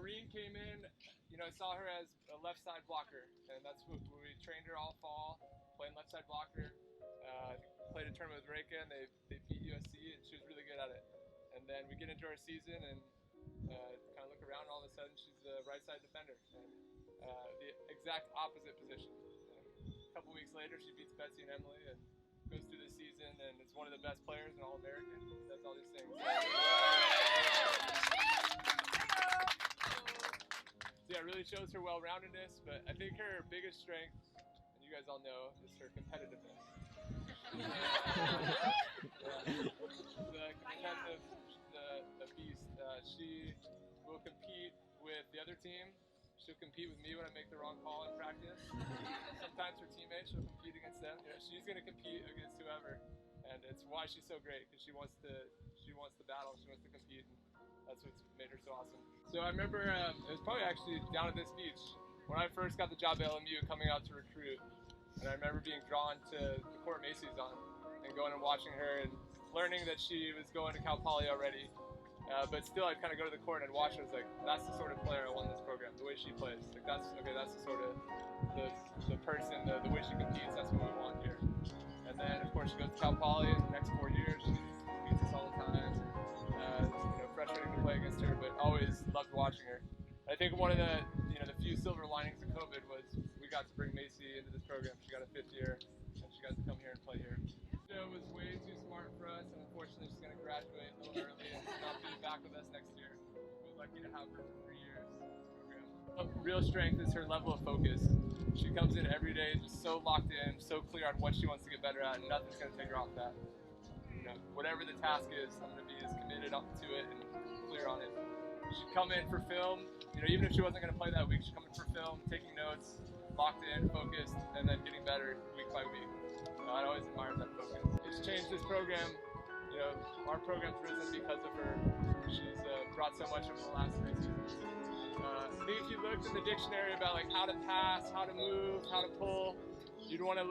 Maureen came in, I saw her as a left side blocker, and that's what we trained her all fall, playing left side blocker. Played a tournament with Reka, and they beat USC, and she was really good at it. And then we get into our season, and kind of look around, and all of a sudden she's a right side defender, and the exact opposite position. And a couple weeks later, she beats Betsy and Emily, and goes through the season, and is one of the best players in All-American. Does all these things. So yeah, it really shows her well-roundedness, but I think her biggest strength, and you guys all know, is her competitiveness. The competitive, the beast. She will compete with the other team. She'll compete with me when I make the wrong call in practice. Sometimes her teammates, she'll compete against them. She's going to compete against whoever, and it's why she's so great, because she wants to battle, she wants to compete, and that's what's made her so awesome. So I remember it was probably actually down at this beach when I first got the job at LMU, coming out to recruit, and I remember being drawn to the court Macy's on, and going and watching her, and learning that she was going to Cal Poly already. But still, I'd kind of go to the court and I'd watch her. I was like, that's the sort of player I want in this program. The way she plays, like that's the sort of the person, the way she competes. That's what we want here. And then, of course, she goes to Cal Poly. The next 4 years, she beats us all the time. Frustrating to play against her, but always loved watching her. I think one of the few silver linings of COVID was we got to bring Macy into this program. She got a 5th year, and she got to come here and play here. It was way too smart for us, and unfortunately she's going to graduate a little early and not be back with us next year. We're lucky to have her for 3 years in this program. Real strength is her level of focus. She comes in every day just so locked in, so clear on what she wants to get better at, and nothing's going to take her off that. Whatever the task is, I'm going to be as committed up to it and clear on it. She'd come in for film, even if she wasn't going to play that week, she'd come in for film, taking notes, locked in, focused, and then getting better week by week. I'd always admired that focus. It's changed this program. Our program's risen because of her. She's brought so much over the last 3 seasons. I think if you looked in the dictionary about how to pass, how to move, how to pull, you'd want to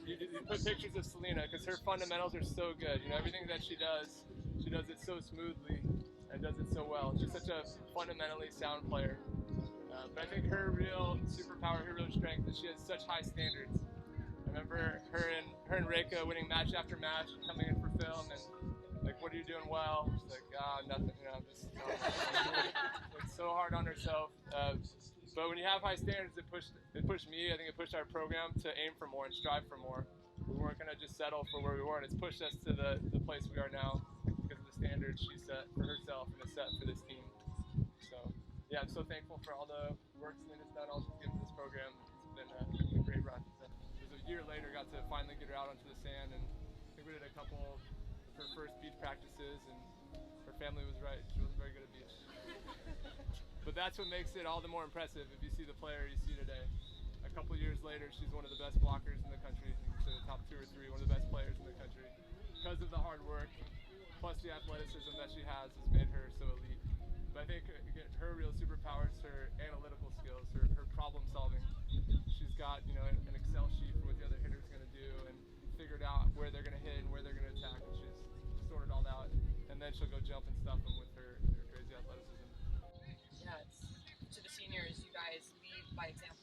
you put pictures of Selena, because her fundamentals are so good. Everything that she does it so smoothly and does it so well. She's such a fundamentally sound player. But I think her real superpower, her real strength is she has such high standards. I remember her and Reka winning match after match, coming in for film, and what are you doing well? She's like, nothing, I'm just it's so hard on herself. But when you have high standards, it pushed me, I think it pushed our program to aim for more and strive for more. We weren't going to just settle for where we were, and it's pushed us to the place we are now because of the standards she set for herself and has set for this team. So yeah, I'm so thankful for all the work Selena's done, all she's given to this program. It's been a great run. So, it was a year later, got to finally get her out onto the sand, and I think we did a couple of her first beach practices, and her family was right. She wasn't very good at beach. But that's what makes it all the more impressive if you see the player you see today. A couple years later, she's one of the best blockers in the country, to the top 2 or 3, one of the best players in the country. Because of the hard work, plus the athleticism that she has made her so elite. But I think her real superpower is her analytical skills, her problem solving. She's got an Excel sheet for what the other hitter's going to do, and figured out where they're going to hit and where they're going to attack, and she's sorted all out. And then she'll go jump and stuff them with her crazy athleticism. Yeah, to the seniors, you guys lead by example.